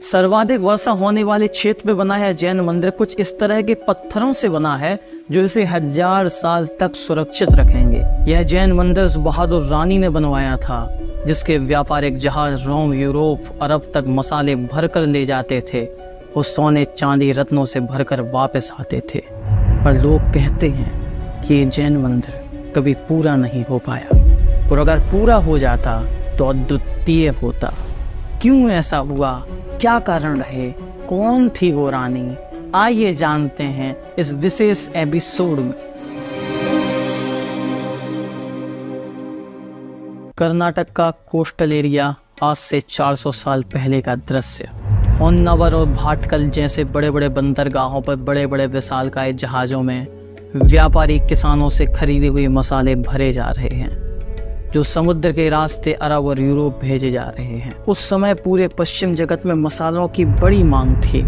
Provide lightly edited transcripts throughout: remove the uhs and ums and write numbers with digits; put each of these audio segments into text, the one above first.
सर्वाधिक वर्षा होने वाले क्षेत्र में बना है जैन मंदिर कुछ इस तरह के पत्थरों से बना है जो इसे 1000 साल तक सुरक्षित रखेंगे। यह जैन मंदिर उस बहादुर रानी ने बनवाया था जिसके व्यापारिक जहाज रोम, यूरोप, अरब तक मसाले भरकर ले जाते थे। वो सोने, चांदी, रत्नों से भरकर वापस आते थे। पर लोग कहते हैं कि ये जैन मंदिर कभी पूरा नहीं हो पाया, और अगर पूरा हो जाता तो अद्वितीय होता। क्यों ऐसा हुआ, क्या कारण रहे, कौन थी वो रानी, आइए जानते हैं इस विशेष एपिसोड में। कर्नाटक का कोस्टल एरिया, आज से 400 साल पहले का दृश्य। होन्नावर और भाटकल जैसे बड़े बड़े बंदरगाहों पर बड़े बड़े विशालकाय जहाजों में व्यापारी किसानों से खरीदे हुए मसाले भरे जा रहे हैं जो समुद्र के रास्ते अरब और यूरोप भेजे जा रहे हैं। उस समय पूरे पश्चिम जगत में मसालों की बड़ी मांग थी,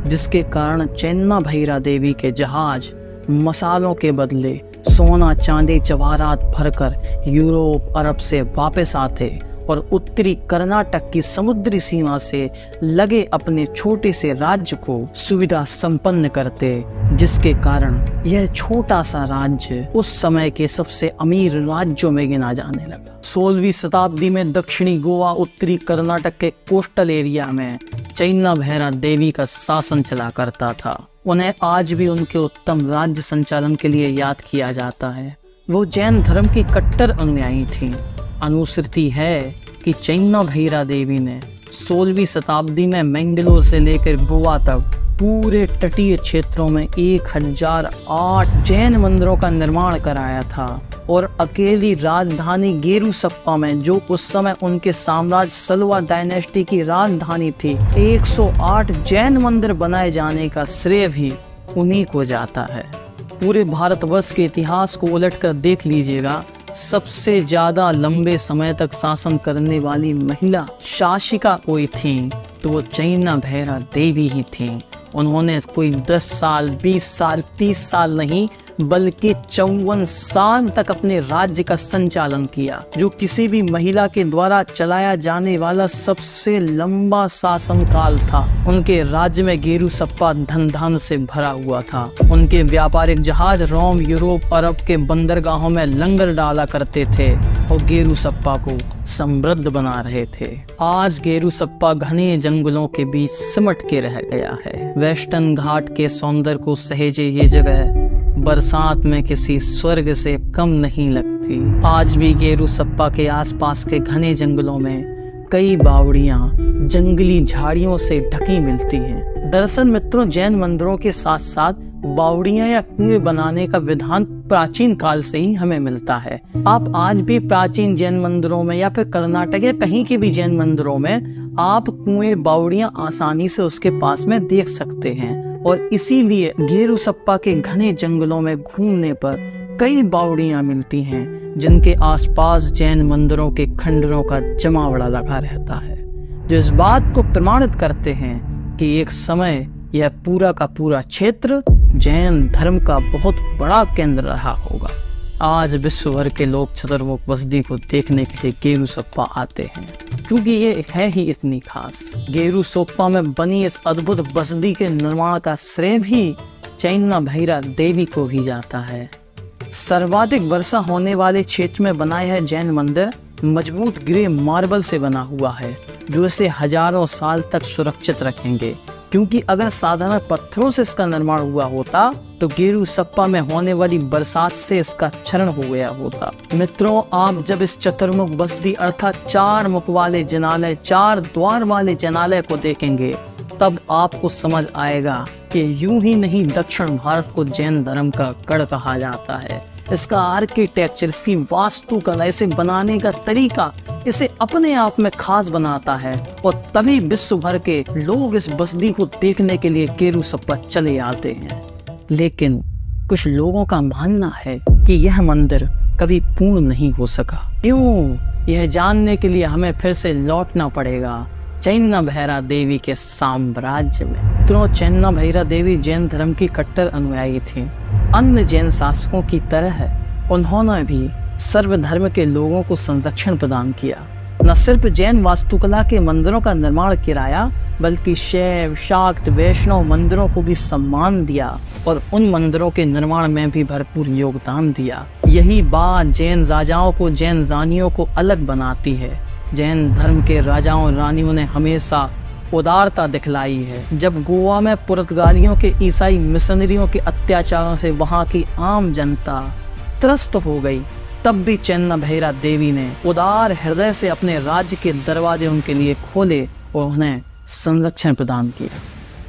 जिसके कारण चेन्ना भैरा देवी के जहाज मसालों के बदले सोना, चांदी, जवाहरात भरकर यूरोप, अरब से वापस आते और उत्तरी कर्नाटक की समुद्री सीमा से लगे अपने छोटे से राज्य को सुविधा संपन्न करते, जिसके कारण यह छोटा सा राज्य उस समय के सबसे अमीर राज्यों में गिना जाने लगा। 16वीं शताब्दी में दक्षिणी गोवा, उत्तरी कर्नाटक के कोस्टल एरिया में चेन्ना भैरा देवी का शासन चला करता था। उन्हें आज भी उनके उत्तम राज्य संचालन के लिए याद किया जाता है। वो जैन धर्म की कट्टर अनुयायी थी। अनुश्रुति है कि चेन्ना भैरा देवी ने 16वीं शताब्दी में मैंगलोर से लेकर गोवा तक पूरे तटीय क्षेत्रों में 1008 जैन मंदिरों का निर्माण कराया था, और अकेली राजधानी गेरुसप्पा में, जो उस समय उनके साम्राज्य सलवा डायनेस्टी की राजधानी थी, 108 जैन मंदिर बनाए जाने का श्रेय भी उन्हीं को जाता है। पूरे भारतवर्ष के इतिहास को उलटकर देख लीजिएगा, सबसे ज्यादा लंबे समय तक शासन करने वाली महिला शासिका कोई थी तो वो चेन्ना भैरा देवी ही थी। उन्होंने कोई 10 साल, 20 साल, 30 साल नहीं, बल्कि 54 साल तक अपने राज्य का संचालन किया, जो किसी भी महिला के द्वारा चलाया जाने वाला सबसे लंबा शासनकाल था। उनके राज्य में गेरुसप्पा धन धन से भरा हुआ था। उनके व्यापारिक जहाज रोम, यूरोप, अरब के बंदरगाहों में लंगर डाला करते थे और गेरुसप्पा को समृद्ध बना रहे थे। आज गेरुसप्पा घने जंगलों के बीच सिमट के रह गया है। वेस्टर्न घाट के सौंदर्य को सहेजे ये जगह बरसात में किसी स्वर्ग से कम नहीं लगती। आज भी गेरुसप्पा के आसपास के घने जंगलों में कई बावड़ियां जंगली झाड़ियों से ढकी मिलती हैं। दरअसल मित्रों, जैन मंदिरों के साथ साथ बावड़ियां या कुएं बनाने का विधान प्राचीन काल से ही हमें मिलता है। आप आज भी प्राचीन जैन मंदिरों में या फिर कर्नाटक या कहीं के भी जैन मंदिरों में आप कुएं, बावड़ियां आसानी से उसके पास में देख सकते हैं, और इसीलिए गेरुसप्पा के घने जंगलों में घूमने पर कई बावड़ियां मिलती हैं जिनके आसपास जैन मंदिरों के खंडरों का जमावड़ा लगा रहता है, जो इस बात को प्रमाणित करते हैं कि एक समय यह पूरा का पूरा क्षेत्र जैन धर्म का बहुत बड़ा केंद्र रहा होगा। आज विश्व भर के लोग चतुर्मुख बसदी को देखने के लिए गेरुसप्पा आते हैं, क्योंकि ये है ही इतनी खास। गेरुसप्पा में बनी इस अद्भुत बसदी के निर्माण का श्रेय भी चेन्ना भैरा देवी को भी जाता है। सर्वाधिक वर्षा होने वाले क्षेत्र में बनाया है जैन मंदिर मजबूत ग्रे मार्बल से बना हुआ है, जो इसे हजारों साल तक सुरक्षित रखेंगे, क्योंकि अगर साधारण पत्थरों से इसका निर्माण हुआ होता तो गेरुसप्पा में होने वाली बरसात से इसका क्षरण हो गया होता। मित्रों, आप जब इस चतुर्मुख बसदी अर्थात 4 मुख वाले जनालय, 4 द्वार वाले जनालय को देखेंगे, तब आपको समझ आएगा कि यूं ही नहीं दक्षिण भारत को जैन धर्म का गढ़ कहा जाता है। इसका आर्किटेक्चर, इसकी वास्तुकला, इसे बनाने का तरीका इसे अपने आप में खास बनाता है, और तभी विश्व भर के लोग इस बसदी को देखने के लिए गेरुसप्पा चले आते हैं। लेकिन कुछ लोगों का मानना है कि यह मंदिर कभी पूर्ण नहीं हो सका। क्यों? यह जानने के लिए हमें फिर से लौटना पड़ेगा चेन्ना भैरा देवी के साम्राज्य में। तो चेन्ना भैरा देवी जैन धर्म की कट्टर अनुयायी थी। अन्य जैन शासकों की तरह उन्होंने भी सर्वधर्म के लोगों को संरक्षण प्रदान किया। न सिर्फ जैन वास्तुकला के मंदिरों का निर्माण कराया, बल्कि शैव, शाक्त, वैष्णव मंदिरों को भी सम्मान दिया और उन मंदिरों के निर्माण में भी भरपूर योगदान दिया। यही बात जैन राजाओं को, जैन रानियों को अलग बनाती है। जैन धर्म के राजाओं रानियों ने हमेशा उदारता दिखलाई है। जब गोवा में पुर्तगालियों के ईसाई मिशनरियों के अत्याचारों से वहां की आम जनता त्रस्त हो गई, तब भी चेन्ना भैरा देवी ने उदार हृदय से अपने राज्य के दरवाजे उनके लिए खोले और उन्हें संरक्षण प्रदान किया।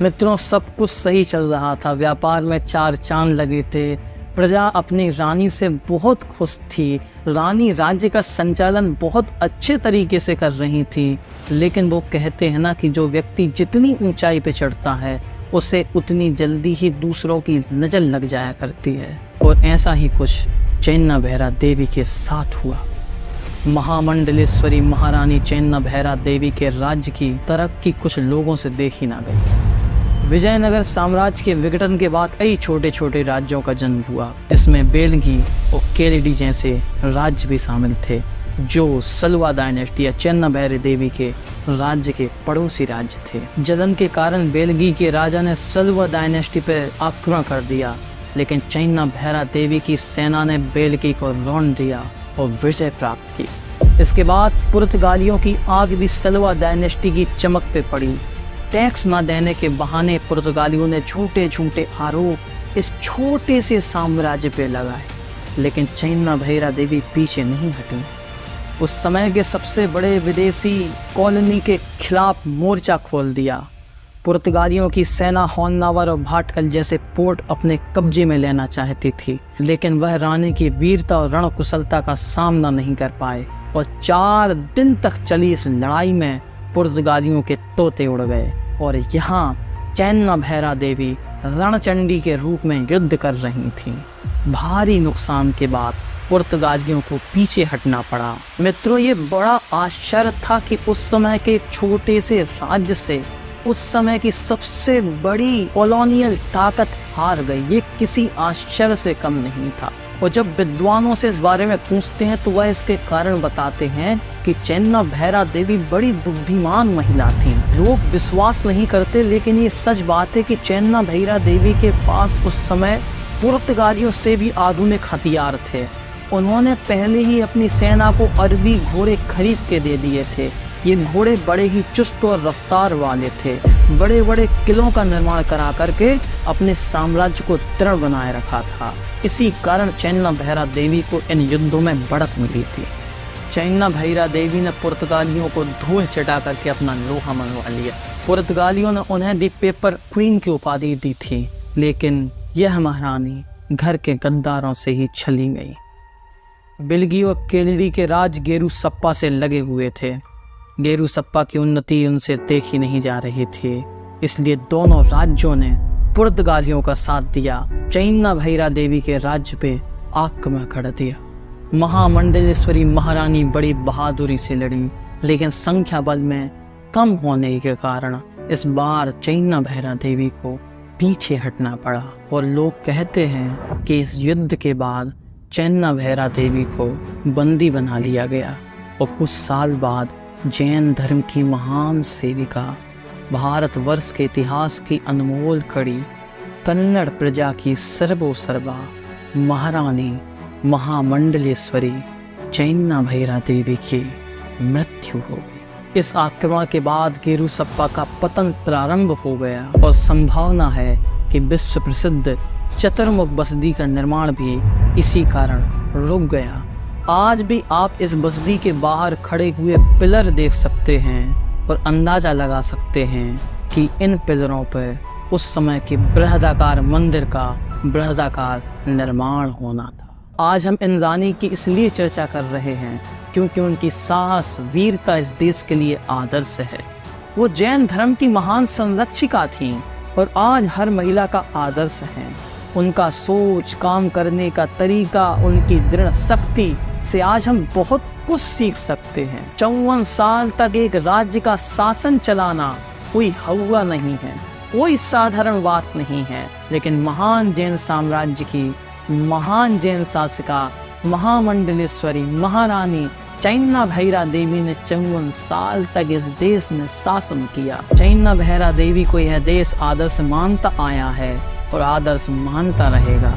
मित्रों, सब कुछ सही चल रहा था, व्यापार में चार चांद लगे थे, प्रजा अपनी रानी से बहुत खुश थी, रानी राज्य का संचालन बहुत अच्छे तरीके से कर रही थी। लेकिन वो कहते हैं ना कि जो व्यक्ति जितनी ऊंचाई पे चढ़ता है उसे उतनी जल्दी ही दूसरों की नजर लग जाया करती है। और ऐसा ही कुछ चेन्ना भैरा देवी के साथ हुआ। महामंडलेश्वरी महारानी चेन्ना भैरा देवी के राज्य की तरक्की कुछ लोगों से देखी ना गई। विजयनगर साम्राज्य के विघटन के बाद कई छोटे छोटे राज्यों का जन्म हुआ, जिसमें बेलगी और केलेडी जैसे राज्य भी शामिल थे, जो सलवा डायनेस्टी या चेन्ना भैरा देवी के राज्य के पड़ोसी राज्य थे। जलन के कारण बेलगी के राजा ने सलवा डायनेस्टी पर आक्रमण कर दिया, लेकिन चेन्ना भैरा देवी की सेना ने बेलगी को रौंद दिया और विजय प्राप्त की। इसके बाद पुर्तगालियों की आग भी सलवा डायनेस्टी की चमक पे पड़ी। टैक्स न देने के बहाने पुर्तगालियों ने झूठे झूठे आरोप इस छोटे से साम्राज्य पे लगाए, लेकिन चेन्ना भैरा देवी पीछे नहीं हटी। उस समय के सबसे बड़े विदेशी कॉलोनी के खिलाफ मोर्चा खोल दिया। पुर्तगालियों की सेना होन्नावर और भाटकल जैसे पोर्ट अपने कब्जे में लेना चाहती थी, लेकिन वह रानी की वीरता और रणकुशलता का सामना नहीं कर पाए और 4 दिन तक चली इस लड़ाई में पुर्तगालियों के तोते उड़ गए और यहाँ चेन्ना भैरा देवी रणचंडी के रूप में युद्ध कर रही थीं। भारी नुकसान के बाद पुर्तगालियों को पीछे हटना पड़ा। मित्रों, ये बड़ा आश्चर्य था कि उस समय के छोटे से राज्य से उस समय की सबसे बड़ी कॉलोनियल ताकत हार गई। ये किसी आश्चर्य से कम नहीं था। और जब विद्वानों से इस बारे में पूछते हैं तो वह इसके कारण बताते हैं कि चेन्ना भैरा देवी बड़ी बुद्धिमान महिला थी। लोग विश्वास नहीं करते, लेकिन ये सच बात है कि चेन्ना भैरा देवी के पास उस समय पुर्तगालियों से भी आधुनिक हथियार थे। उन्होंने पहले ही अपनी सेना को अरबी घोड़े खरीद के दे दिए थे। ये घोड़े बड़े ही चुस्त और रफ्तार वाले थे। बड़े बड़े किलों का निर्माण करा करके अपने साम्राज्य को दृढ़ बनाए रखा था। इसी कारण चेन्ना भैरा देवी को इन युद्धों में बढ़त मिली थी। चेन्ना भैरा देवी ने पुर्तगालियों को धूल चटा करके अपना लोहा मनवा लिया। पुर्तगालियों ने उन्हें दी पेपर क्वीन की उपाधि दी थी, लेकिन यह महारानी घर के गद्दारों से ही छली गई। बेलगी और केलेडी के राज गेरू सप्पा से लगे हुए थे। गेरू सप्पा की उन्नति उनसे देखी नहीं जा रही थी, इसलिए दोनों राज्यों ने पुर्तगालियों का साथ दिया। चेन्ना भैरा देवी के राज्य पे आक्रमण कर दिया। महामंडलेश्वरी महारानी बड़ी बहादुरी से लड़ी, लेकिन संख्या बल में कम होने के कारण इस बार चेन्ना भैरा देवी को पीछे हटना पड़ा। और लोग कहते हैं कि इस युद्ध के बाद चेन्ना भैरा देवी को बंदी बना लिया गया और कुछ साल बाद जैन धर्म की महान सेविका, भारतवर्ष के इतिहास की अनमोल कड़ी, कन्नड़ प्रजा की सर्वोसर्वा महारानी महामंडलेश्वरी चेन्ना भैरा देवी की मृत्यु हो गई। इस आक्रमण के बाद गेरू सप्पा का पतन प्रारंभ हो गया और संभावना है कि विश्व प्रसिद्ध चतुर्मुख बसदी का निर्माण भी इसी कारण रुक गया। आज भी आप इस बसदी के बाहर खड़े हुए पिलर देख सकते हैं और अंदाजा लगा सकते हैं कि इन पिलरों पर उस समय के बृहदाकार मंदिर का बृहदाकार निर्माण होना था। आज हम इन रानी की इसलिए चर्चा कर रहे हैं क्योंकि उनकी साहस वीरता इस देश के लिए आदर्श है। वो जैन धर्म की महान संरक्षिका थीं और आज हर महिला का आदर्श है। उनका सोच, काम करने का तरीका, उनकी दृढ़ शक्ति से आज हम बहुत कुछ सीख सकते हैं। 54 साल तक एक राज्य का शासन चलाना कोई हवा नहीं है, कोई साधारण बात नहीं है, लेकिन महान जैन साम्राज्य की महान जैन शासिका महामंडलेश्वरी महारानी चैन्ना भैरा देवी ने 54 साल तक इस देश में शासन किया। चैन्ना भैरा देवी को यह देश आदर्श मानता आया है और आदर्श मानता रहेगा।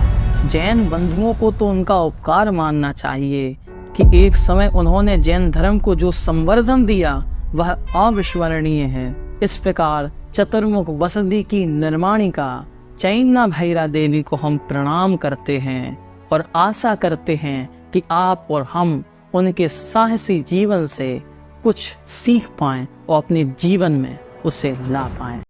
जैन बंधुओं को तो उनका उपकार मानना चाहिए कि एक समय उन्होंने जैन धर्म को जो संवर्धन दिया वह अविस्मरणीय है। इस प्रकार चतुर्मुख बसंती की निर्माणिका चैन्ना भैरा देवी को हम प्रणाम करते हैं और आशा करते हैं कि आप और हम उनके साहसी जीवन से कुछ सीख पाएं और अपने जीवन में उसे ला पाएं।